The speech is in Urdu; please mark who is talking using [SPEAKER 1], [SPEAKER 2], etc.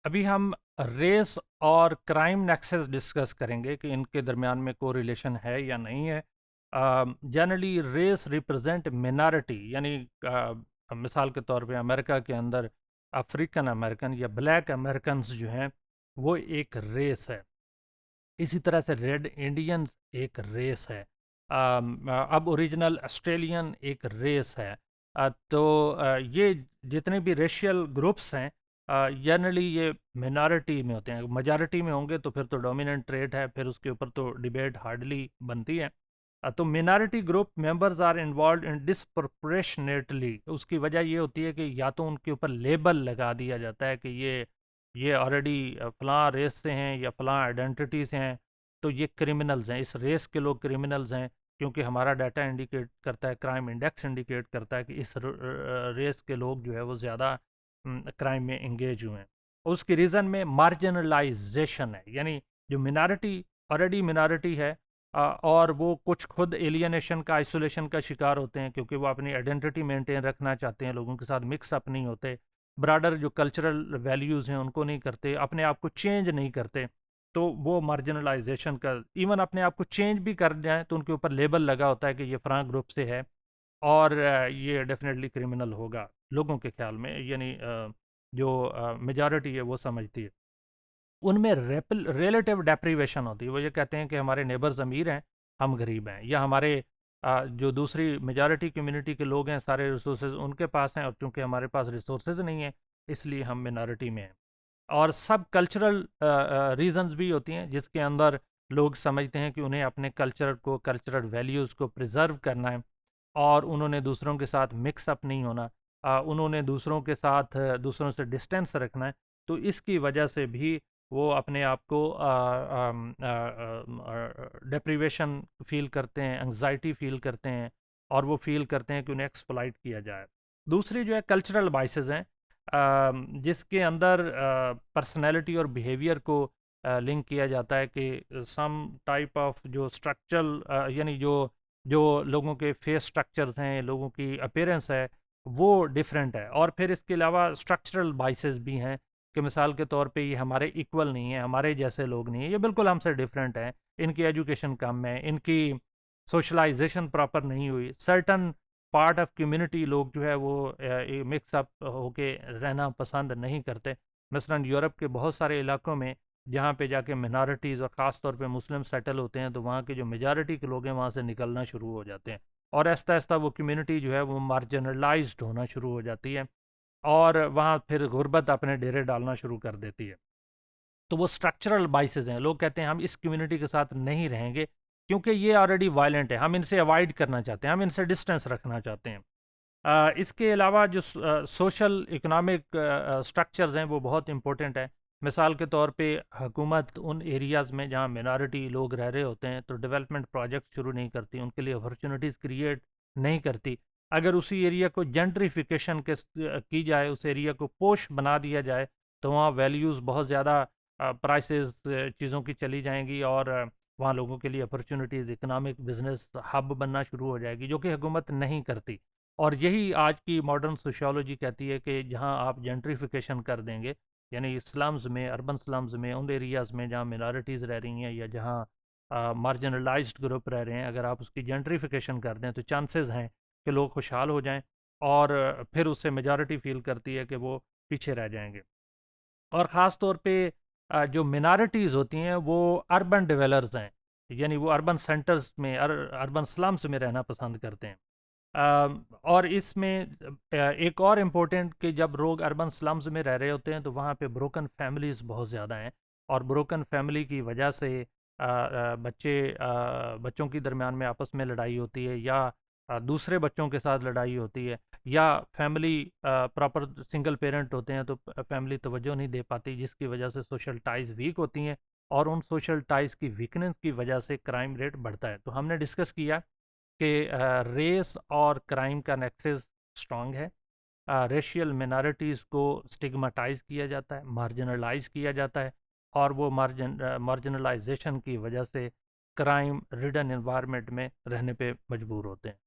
[SPEAKER 1] ابھی ہم ریس اور کرائم نیکسس ڈسکس کریں گے کہ ان کے درمیان میں کو ریلیشن ہے یا نہیں ہے۔ جنرلی ریس ریپرزینٹ مینارٹی، یعنی مثال کے طور پہ امریکہ کے اندر افریقن امریکن یا بلیک امریکنز جو ہیں وہ ایک ریس ہے۔ اسی طرح سے ریڈ انڈینز ایک ریس ہے۔ اب اوریجنل آسٹریلین ایک ریس ہے۔ تو یہ جتنے بھی ریشیل گروپس ہیں جنرلی یہ مینارٹی میں ہوتے ہیں۔ میجارٹی میں ہوں گے تو پھر تو ڈومیننٹ ٹریٹ ہے، پھر اس کے اوپر تو ڈیبیٹ ہارڈلی بنتی ہے۔ تو minority group members are involved in disproportionately, اس کی وجہ یہ ہوتی ہے کہ یا تو ان کے اوپر لیبل لگا دیا جاتا ہے کہ یہ آلریڈی فلاں ریس سے ہیں یا فلاں آئیڈینٹی سے ہیں، تو یہ کرمنلز ہیں، اس ریس کے لوگ کرمنلز ہیں، کیونکہ ہمارا ڈیٹا انڈیکیٹ کرتا ہے، کرائم انڈیکس انڈیکیٹ کرتا ہے کہ اس ریس کے لوگ جو ہے وہ زیادہ کرائم میں انگیج ہوئے ہیں۔ اس کی ریزن میں مارجنلائزیشن ہے، یعنی جو منارٹی آلریڈی منارٹی ہے اور وہ کچھ خود ایلینیشن کا آئسولیشن کا شکار ہوتے ہیں، کیونکہ وہ اپنی آئیڈینٹی مینٹین رکھنا چاہتے ہیں، لوگوں کے ساتھ مکس اپ نہیں ہوتے، براڈر جو کلچرل ویلیوز ہیں ان کو نہیں کرتے، اپنے آپ کو چینج نہیں کرتے، تو وہ مارجنلائزیشن کا ایون اپنے آپ کو چینج بھی کر جائیں تو ان کے اوپر لیبل لگا ہوتا ہے کہ یہ فلاں گروپ سے ہے اور یہ ڈیفینیٹلی کرمنل ہوگا لوگوں کے خیال میں، یعنی جو میجارٹی ہے وہ سمجھتی ہے۔ ان میں ریلیٹیو ڈیپریویشن ہوتی ہے، وہ یہ کہتے ہیں کہ ہمارے نیبرز امیر ہیں، ہم غریب ہیں، یا ہمارے جو دوسری میجارٹی کمیونٹی کے لوگ ہیں سارے ریسورسز ان کے پاس ہیں، اور چونکہ ہمارے پاس ریسورسز نہیں ہیں اس لیے ہم منارٹی میں ہیں۔ اور سب کلچرل ریزنز بھی ہوتی ہیں جس کے اندر لوگ سمجھتے ہیں کہ انہیں اپنے کلچرل ویلیوز کو پریزرو کرنا ہے، اور انہوں نے دوسروں کے ساتھ مکس اپ نہیں ہونا، انہوں نے دوسروں کے ساتھ دوسروں سے ڈسٹینس رکھنا ہے، تو اس کی وجہ سے بھی وہ اپنے آپ کو ڈپریویشن فیل کرتے ہیں، انگزائٹی فیل کرتے ہیں، اور وہ فیل کرتے ہیں کہ انہیں ایکسپلائٹ کیا جائے۔ دوسری جو ہے کلچرل بائسز ہیں، جس کے اندر پرسنالٹی اور بیہیویئر کو لنک کیا جاتا ہے کہ سم ٹائپ آف جو اسٹرکچرل یعنی جو لوگوں کے فیس سٹرکچرز ہیں، لوگوں کی اپیرنس ہے وہ ڈیفرنٹ ہے، اور پھر اس کے علاوہ اسٹرکچرل بائسز بھی ہیں کہ مثال کے طور پہ یہ ہمارے ایکول نہیں ہیں، ہمارے جیسے لوگ نہیں ہیں، یہ بالکل ہم سے ڈیفرنٹ ہیں، ان کی ایجوکیشن کم ہے، ان کی سوشلائزیشن پراپر نہیں ہوئی، سرٹن پارٹ آف کمیونٹی لوگ جو ہے وہ مکس اپ ہو کے رہنا پسند نہیں کرتے۔ مثلاً یورپ کے بہت سارے علاقوں میں جہاں پہ جا کے منارٹیز اور خاص طور پہ مسلم سیٹل ہوتے ہیں، تو وہاں کے جو میجارٹی کے لوگ ہیں وہاں سے نکلنا شروع ہو جاتے ہیں، اور آہستہ آہستہ وہ کمیونٹی جو ہے وہ مارجنلائزڈ ہونا شروع ہو جاتی ہے، اور وہاں پھر غربت اپنے ڈیرے ڈالنا شروع کر دیتی ہے۔ تو وہ سٹرکچرل بائسز ہیں، لوگ کہتے ہیں ہم اس کمیونٹی کے ساتھ نہیں رہیں گے کیونکہ یہ آلریڈی وائلنٹ ہے، ہم ان سے اوائڈ کرنا چاہتے ہیں، ہم ان سے ڈسٹینس رکھنا چاہتے ہیں۔ اس کے علاوہ جو سوشل اکنامک سٹرکچرز ہیں وہ بہت امپورٹنٹ ہیں۔ مثال کے طور پہ حکومت ان ایریاز میں جہاں منارٹی لوگ رہ رہے ہوتے ہیں تو ڈیولپمنٹ پروجیکٹ شروع نہیں کرتی، ان کے لیے اپرچونیٹیز کریٹ نہیں کرتی۔ اگر اسی ایریا کو جنٹریفیکیشن کی جائے، اس ایریا کو پوش بنا دیا جائے، تو وہاں ویلیوز بہت زیادہ پرائسز چیزوں کی چلی جائیں گی، اور وہاں لوگوں کے لیے اپرچونیٹیز اکنامک بزنس ہب بننا شروع ہو جائے گی، جو کہ حکومت نہیں کرتی۔ اور یہی آج کی ماڈرن سوشیولوجی کہتی ہے کہ جہاں آپ جنٹریفیکیشن کر دیں گے، یعنی سلمز میں، اربن سلمز میں، ان ایریاز میں جہاں منارٹیز رہ رہی ہیں یا جہاں مارجنلائزڈ گروپ رہ رہے ہیں، اگر آپ اس کی جنٹریفیکیشن کر دیں تو چانسز ہیں کہ لوگ خوشحال ہو جائیں، اور پھر اس سے میجارٹی فیل کرتی ہے کہ وہ پیچھے رہ جائیں گے۔ اور خاص طور پہ جو منارٹیز ہوتی ہیں وہ اربن ڈویلرز ہیں، یعنی وہ اربن سینٹرز میں، اربن سلمز میں رہنا پسند کرتے ہیں۔ اور اس میں ایک اور امپورٹنٹ کہ جب لوگ اربن سلمز میں رہ رہے ہوتے ہیں تو وہاں پہ بروکن فیملیز بہت زیادہ ہیں، اور بروکن فیملی کی وجہ سے بچوں کی درمیان میں آپس میں لڑائی ہوتی ہے، یا دوسرے بچوں کے ساتھ لڑائی ہوتی ہے، یا فیملی پراپر سنگل پیرنٹ ہوتے ہیں تو فیملی توجہ نہیں دے پاتی، جس کی وجہ سے سوشل ٹائز ویک ہوتی ہیں، اور ان سوشل ٹائز کی ویکنس کی وجہ سے کرائم ریٹ بڑھتا ہے۔ تو ہم نے ڈسکس کیا کہ ریس اور کرائم کا نیکسس اسٹرانگ ہے، ریشیل منارٹیز کو سٹگماٹائز کیا جاتا ہے، مارجنلائز کیا جاتا ہے، اور وہ مارجنلائزیشن کی وجہ سے کرائم ریڈن انوائرمنٹ میں رہنے پہ مجبور ہوتے ہیں۔